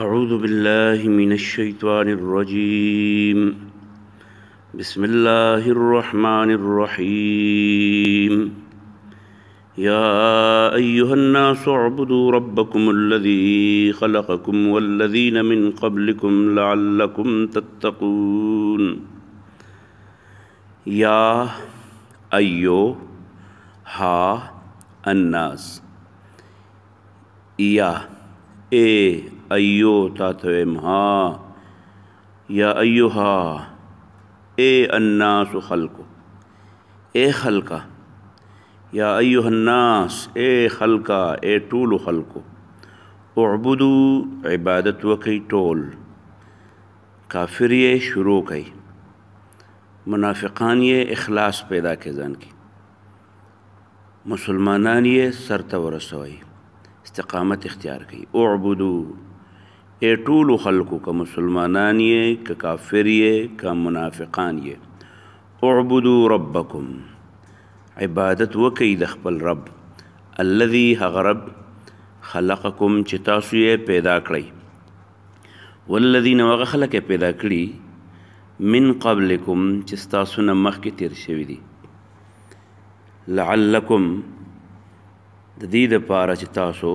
أعوذ بالله من الشيطان الرجيم. بسم الله الرحمن الرحيم. يا أيها الناس اعبدوا ربكم الذي خلقكم والذين من قبلكم لعلكم تتقون. يا أيها الناس، يا ایو تاتویم ها، یا ایوها اے الناس خلقو، اے خلقا، یا ایوها الناس اے خلقا، اے طول خلقو، اعبدو عبادت وکی طول، کافر یہ شروع کی، منافقان یہ اخلاص پیدا کے ځان کی، مسلمانان یہ سرته ورسوي، استقامت اختیار کی. اعبدو اے طول خلقو، کا مسلمانان یہ، کا کافر یہ، کا منافقان یہ. اعبدو ربکم، عبادت وکی د خپل رب، الذي هغ رب، خلقکم چې تاسو یې پیدا کړئ، والذین هغه خلق یې پیدا کړي، من قبلکم چې ستاسو نه مخکې تیر شوي دي، لعلکم د دې دپاره چې تاسو،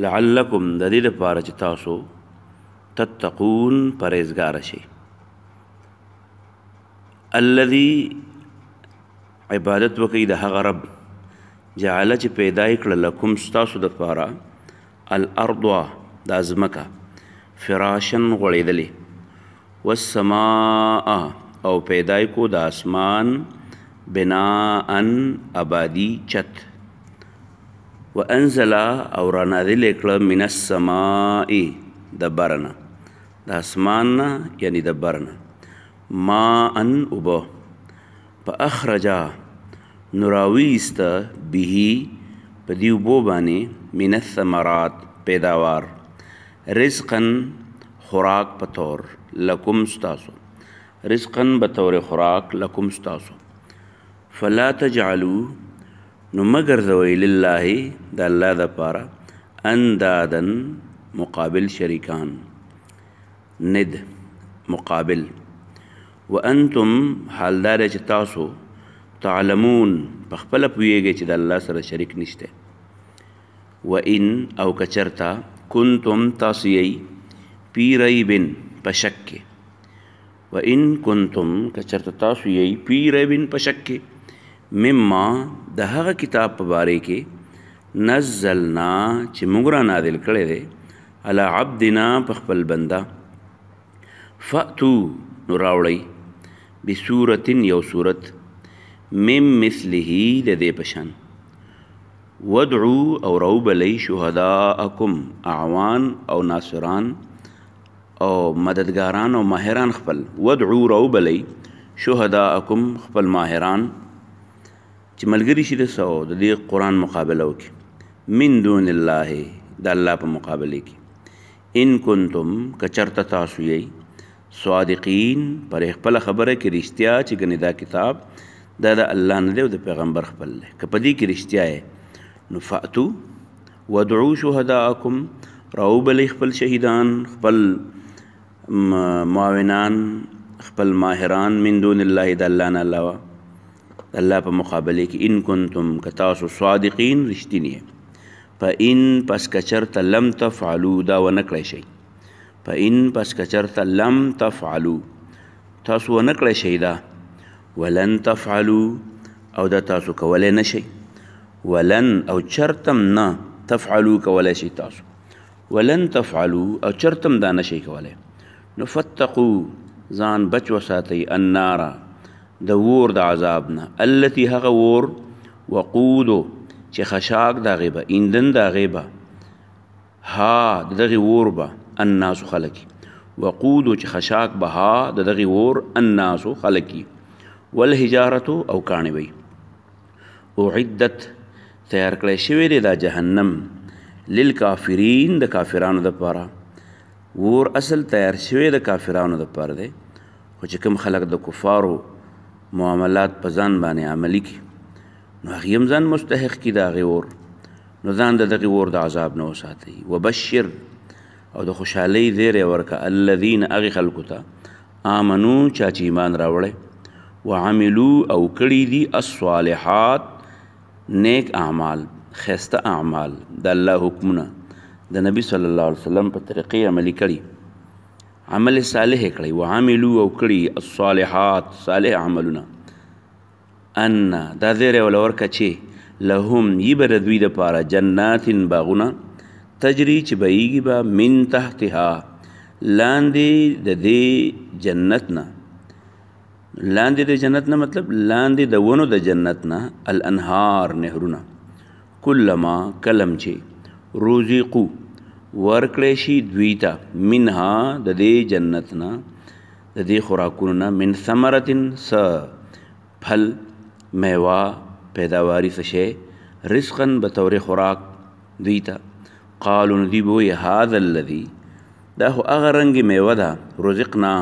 لعلکم د دې دپاره چې تاسو تتقون پرهیزګاره شئ. الذي عبادت وکړئ د هغه رب، جعله چې پیدا یې کړه لکم ستاسو دپاره، الارض دا ځمکه، فراشن غوړېدلې، والسماء او پیدا یې کو د اسمان، بناءن آبادی چت، وانزل او رانازل کړه من السماء د برنه، د اسمان نه یعنی د برنه، ماءن اوبه، فاخرجا نو راویسته به په دې اوبو باندې، من الثمرات پیداوار، رزقا خوراک په طور، لکم ستاسو، رزقا بطور خوراک لکم ستاسو. فلا تجعلوا نو مګرځوئ لله د الله دپاره، اندادن مقابل شریکان، ند مقابل، وانتم حال دا دی چې تاسو، تعلمون په خپله پوهیږئ چې د الله سره شریک نشته. وان او کچرتا کنتم تاسو یی، پی ریبن په شک کې، وان کنتم کچرتا تاسو یی، پی ریبن په شک کې، مما د هغه کتاب په باره کې، نزلنا چې موږ را نازل کړی دی، علی عبدنا په خپل بنده، فأتو نو راوړئ، بصورت یو صورت، من مثله د دې په شان، ودعو او راوبلئ، شهداءکم اعوان او ناصران او مددګاران او ماهران خپل، ودعو راوبلئ، شهداءکم خپل ماهران چې ملګري شي د سو د دې قرآن مقابله وکړي، من دون الله د الله په مقابله کې، ان کنتم کچرته تاسو یې، صادقین پر خپله خبره کې رښتیا چې ګنې دا کتاب دا د الله نه دی او د پیغمبر خپل دی، که په دې کې رښتیا یې، نو فأتو ودعو شهداءکم، راوبلئ خپل شهیدان، خپل معاونان، خپل ماهران، من دون الله د الله نه علاوه، الله په مقابله کې، ان کنتم که تاسو صادقین رښتینی، فإن پس کچرته لم تفعلو دا ونه کړی شئ، فإن پس کچرته لم تفعلو تاسو ونه کړی شئ دا، ولن تفعلو او دا تاسو کولی نه شئ، ولن او چرتم نه، تفعلو کولی شئ تاسو، ولن تفعلو او چرتم دا نه شئ کولی، نو فتقو ځان بچ وساتئ، الناره د ور د عذاب نه، التي هغه ور، وقودو چې خشاک د هغې به، ایندن د هغې به، ها د دغې ور به، الناسو خلکي، وقودو چې خشاک به، ها د دغې ور، الناسو خلکي، والحجارتو او کاڼې وی، اعدت تیار کړی شوی دی دا جهنم، للکافرین د کافرانو دپاره، ور اصل تیار شوی د کافرانو دپاره دی، خو چې کوم خلک د کفارو معاملات په ځان باندې عملي کړي، نو هغې هم ځان مستحق کړي د هغې اور، نو ځان د دغې اور د عذاب نه وساتئ. وبشر او د خوشحالۍ زیری ورکه الذین هغې خلکو ته آمنو چا چې ایمان راوړی وعملو او کړي دي الصالحات نیک اعمال ښایسته اعمال د الله حکمونه د نبي صلی الله علیه وسلم په طریقې عملي کړي عمل صالح یې کړی وعملو او کړي الصالحات صالح عملونه ان دا زیری وله ورکه چې لهم یي به د دوی دپاره جنات باغونه تجري چې بهیږي به من تحتها لاندې د دې جنت نه لاندې د جنت نه مطلب لاندې د ونو د جنت نه الانهار نهرونه کلما کلم چې روزقو ورکړی شي دوی ته منها د دې جنت نه د دې خوراکونو نه من ثمرتن څه پھل میوه پیداواري څه شی رزقا بطور خوراک دوی ته قالو نو دوی به وایي هذا الذي دا خو هغه رنګې میوه ده رزقنا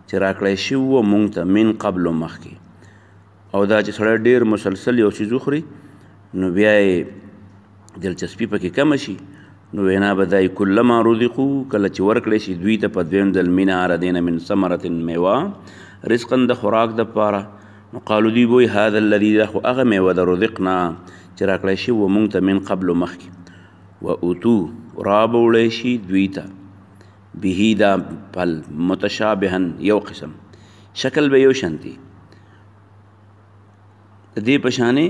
چې راکړی شوي وه مونږ ته من قبل مخکې او دا چې سړی ډېر مسلسل یو څیز وخوري نو بیا یې دلچسپي پکې کمه شي نو وینا به دا کلما رزقو کله چې ورکړی شي دوی ته په دویم ځل من هغه من ثمرة میوه رزقا د خوراک دپاره نو قالو دوی به وایي هذا الذي دا خو هغه میوه ده رزقنا چې راکړی شوي وه مونږ ته من قبل مخکې و اوتو را به وړی شي دوی ته به دا پل متشابهن یو قسم شکل به یو شانتي د دې په شانې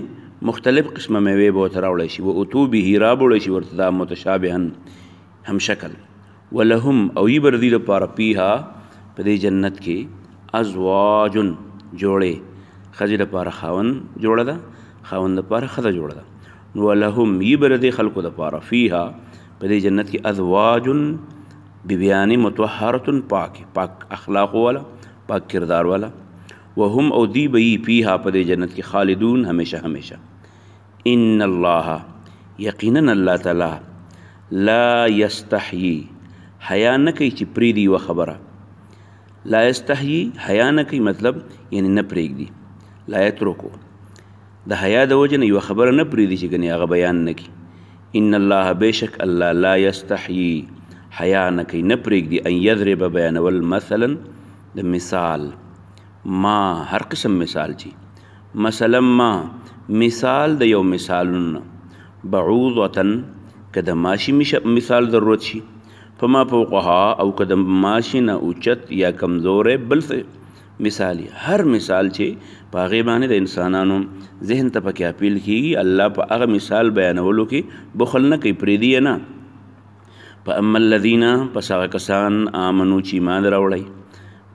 مختلف قسمه میوې به ورته راوړی شي و اتو به را به وړی شي ورته دا متشابهن هم شکل ولهم او یي به د دوی لپاره پیها په دې جنت کې ازواج جوړې ښځې لپاره خاوند جوړه ده خاوند لپاره ښځه جوړه ده نو ولهم یي به د دې خلکو لپاره فیها په دې جنت کې ازواج بیبیانی متوحرتن پاک اخلاق والا پاک کردار والا وهم او دی بئی پیها په دې جنت کې خالدون همیشه همیشه ان الله یقینا الله تعالی لا یستحیی حیا نه کوي چې پریږدي یوه خبره لا یستحیی حیا نه کوي مطلب یعنی نه پرېږدي لا یترکو د حیا د وجې نه یوه خبره نه پرېږدي چې ګنې هغه بیان نه کړي ان الله بېشک الله لا یستحیی حیا نه کوي نه پرېږدي ان یضرب بیانول مثلا د مثال ما هر قسم مثال چې مثلا ما مثال د یو مثالونه بعوضة که د ماشي مثال ضرورت شي فما فوقها او که د ماشي نه اوچت یا کمزوری بل مثال هر مثال چې په هغې باندې د انسانانو ذهن ته پکې اپیل کېږي الله په هغه مثال بیانولو کې بخل نه کوي پرېږدي یې نه فاما الذین پس هغه کسان آمنو چې ایمان راوړی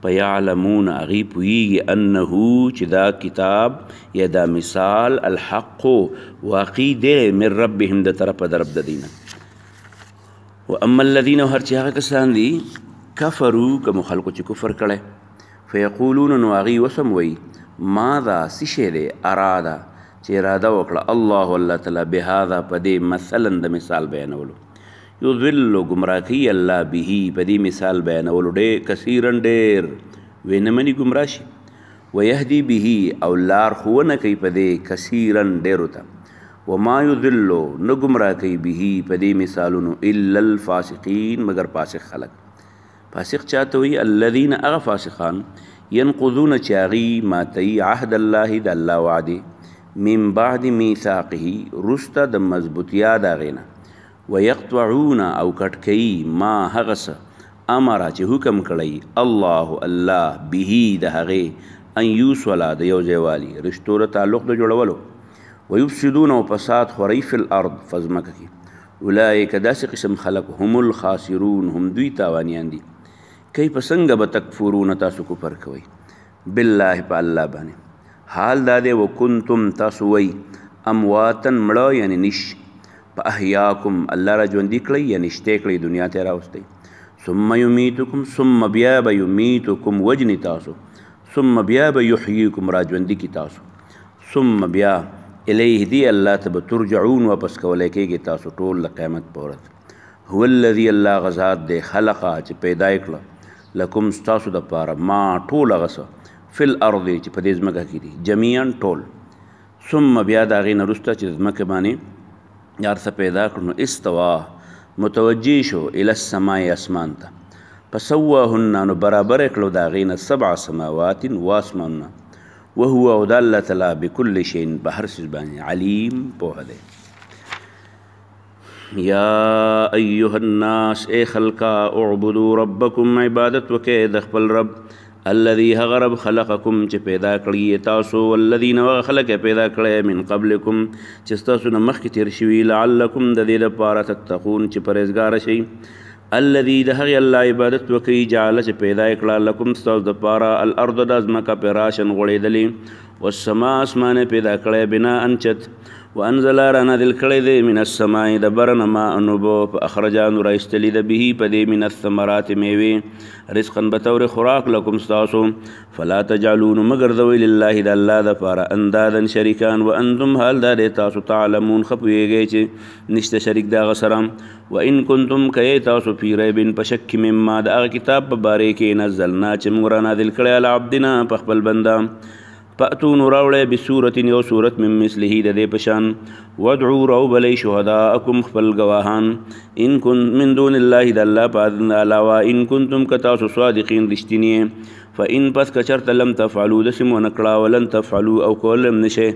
فیعلمون هغوی پوهیږي انه چې دا کتاب یا دا مثال الحق واقعي دی من ربهم د طرفه د رب د دوی نه واما الذین هر چې هغه کسان دي کفرو کومو خلکو چې کفر کړی فیقولون نو هغوی وسم وایي ماذا څه شی دی اراده چې اراده وکړه الله تعالی بهذا په دې مثلا د مثال بیانولو یضل گمراه کوي الله به په دې مثال بیانولو ډېر کثیرا ډېر وی نه مني ګمراه شي ویهدي به او لار ښوونه کوي په دې کثیرا ډېرو ته وما یضل نه ګمراه کوي به په دې مثالونو الا الفاسقین مگر فاسق خلک فاسق چاته وي الذین هغه فاسقان ینقضون چې هغوی ماتوي عهد الله د الله وعدې من بعد میثاقه وروسته د مضبوطیا د هغې نه ويقطعون او کټ کوي ما هغه څه امره چې حکم کړی الله به د هغې ان یوصله د یو ځای والي رشتو له تعلق د جوړولو ویفسدون او فساد خورئ فی الارض په ځمکه کې اولئک داسې قسم خلق هم الخاسرون هم دوی تاوانیان دي کیف څنګه به تکفرون تاسو کفر کوئ بالله په الله باندې حال دا دی وکنتم تاسو وی امواتا مړه یعنی نش په احیاکم الله را ژوندي کړئ یا نشته کړئ دنیا ته راوستئ ثم یمیتکم ثم بیا به یمیتکم وجني تاسو ثم بیا به یحییکم را ژوندي کی تاسو ثم بیا الیه دی الله ته به ترجعون واپس کولی کېږي تاسو ټول د قیامت په ورځ هو الذي الله غذات دی خلقه چې پیدا یې کړه لکم ستاسو دپاره ما ټول هغه څه فی الارض چې په دې ځمکه کې دي جمیعا ټول ثم بیا د هغې نه وروسته چې ځمکې باندې یا ارث پیدا کړو نو استوا متوجه شو الی السماء اسمان ته فسواهن نو برابر کړو د هغې نه 7 سماوات واسمانونه وهو او د الله تعالی بكل شیء په هر څیز باندې علیم پوهه دی یا ایها الناس ای خلقا اعبدوا ربکم عبادت وکئ د خپل رب الذي هغه رب خلقکم چې پیدا کړی تاسو والذین هغه خلق پیدا کړی من قبلکم چې ستاسو نه مخکې تیر شوي لعلکم د دې لپاره تتقون چې پرهیزګاره شئ الذي د هغې الله عبادت وکئ جعله چې پیدا یې کړه لکم ستاسو دپاره الارض د ځمکه فراشن غوړېدلې والسما اسمانه پیدا کړی بناء چت وانزل رانازل کړی دی من السماء د بر نه ماء اوبه فاخرجا نو رایستلي د به په دې من الثمرات میوې رزقا بطور خوراک لکم ستاسو فلا تجعلوا نو مه ګرځوئ لله د الله دپاره اندادا شریکان وانتم حال دا دی تاسو تعلمون ښه پوهېږئ چې نشته شریک د هغه سره وان کنتم که تاسو فی ریب په شک مما د هغه کتاب په بارې کې نزلنا چې موږ رانازل کړی علی عبدنا په خپل بنده فأتو نو راوړی بصورت یو صورت من مثله د دې په شان وادعوا راوبلئ شهداءکم خپل ګواهان ان کن من دون الله د الله په علاوه ان کنتم که تاسو صادقین رښتینی فإن پس که چېرته لم تفعلوا داسې مو ونه کړه ولن تفعلوا او کولی هم نه شئ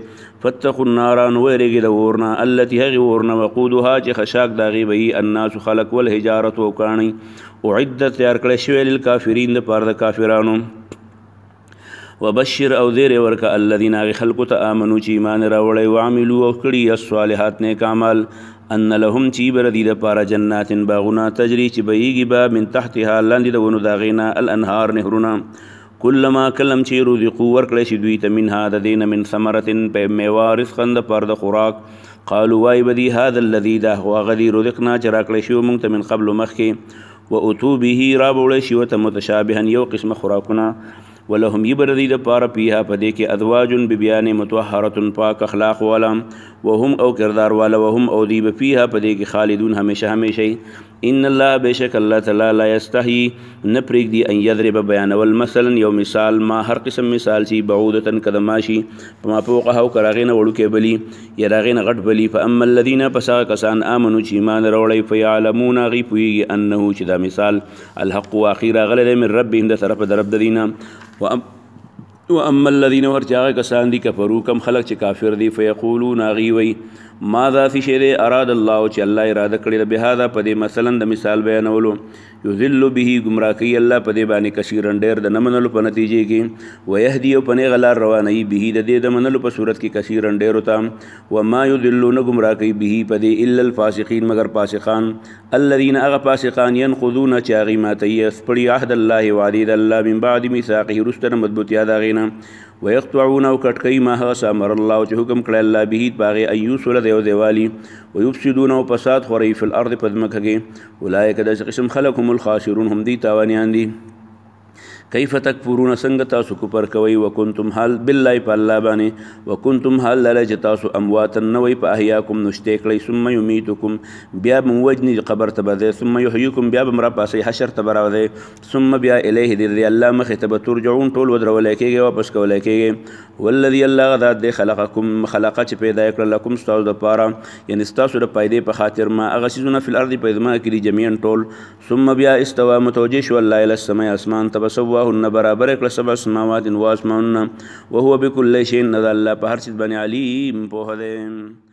فاتقوا النار نو ویرېږئ د اور نه التي هغې اور نه وقودها چې خشاک د هغې به وي الناس خلک والحجارة او کاڼئ اعدت تیار کړی شوی للکافرین دپاره د کافرانو وبشر او زیر ورکه الذین هغې خلکو ته آمنو چې ایمان راوړی وعملو او کړي الصالحات نیک اعمال ان لهم چې به د دې دپاره جنات باغونه تجري چې بهیږي به من تحتها لاندې د ونو د هغې نه الانهار نهرونه کلما کلم چې رزقو ورکړی شي دوی ته منها د دې نه من ثمرة په میوه رزقا دپاره د خوراک قالو وای به دي هذا الذي دا هو هغه دي رزقنا چې راکړی شوي موږ ته من قبل مخکې واتو به راوړی شي ورته متشابها یو قسمه خوراکونه ولهم یبردی د پاره پیها پدې کې ازواج ببیان متطهره پاک اخلاق والا وهم او کردار والا وهم او دی بفیها پدې کې خالدون همیشه همیشه ان الله بشک الله تعالی لا یستحی نپریک دی ان یضرب بیان والمثلا یو مثال ما هر قسم مثال شي بعودتن کدماشي پما فوقه او کراغینه وړو کې بلی یا راغینه غټ بلی فاما الذين پسا کسان امنو چې ایمان وروړي فیعلمون غی پویږي انه چې دا مثال الحق واخیرا غلد من ربهم د طرف د رب دینه واما الذين ورجاء کسان دي کفرو کم خلق چې کافر دي فیقولون غی وی ماذا فی شی اراد الله چې الله اراده کړی به هذا پدې مثلا د مثال بیانولو یذل به گمراه کوي الله پدې باندې کثیرن ډېر د نمنلو په نتیجې کې ويهدي او پنه غلار رواني به د دې د منلو په صورت کې کثیرن ډېر وتا وما یذلون گمراه کوي به پدې الا الفاسقین مگر فاسقان الذين اغ فاسقان ينقضون چاغي ماتي پړي عهد الله وعد الله من بعد ميثاقه رستن مضبوط یاد غینا ويقطعون او کټکئی ما هغه امر الله چې حکم کړی الله به باغ ایوسل دیو دیوالی ويفسدون او فساد خوري فی الارض پدمکه کې اولئک د قسم خلقهم الخاسرون هم دي تاوانیان دي کیف تکفرون څنګه تاسو کفر کوئ وکنتم حال بالله په الله باندې وکنتم حال لله چې تاسو امواتا نوئ په احیاکم نشته کړئ ثم یمیتکم بیا به وجني قبر ته به ثم یحییکم بیا به مرپاسئ حشر ته به راوځئ ثم بیا الیه د الله مخې ته به ترجعون ټول ودرولی کېږئ واپس کولی کېږئ والذي الله ذات دی خلقکم خلقه چې پیدا یې کړه لکم ستاسو دپاره یعنې ستاسو د پیدې په خاطر ما هغه څیزونه فی الارض په ځمکه کې دي جمیعا ټول ثم بیا استوا متوجه شو الله الی السماء اسمان ته سواهن برابر کړه 7 سماوات واسمانونه وهو بكل شيء الله په هر څه باندې علیم پوهه دی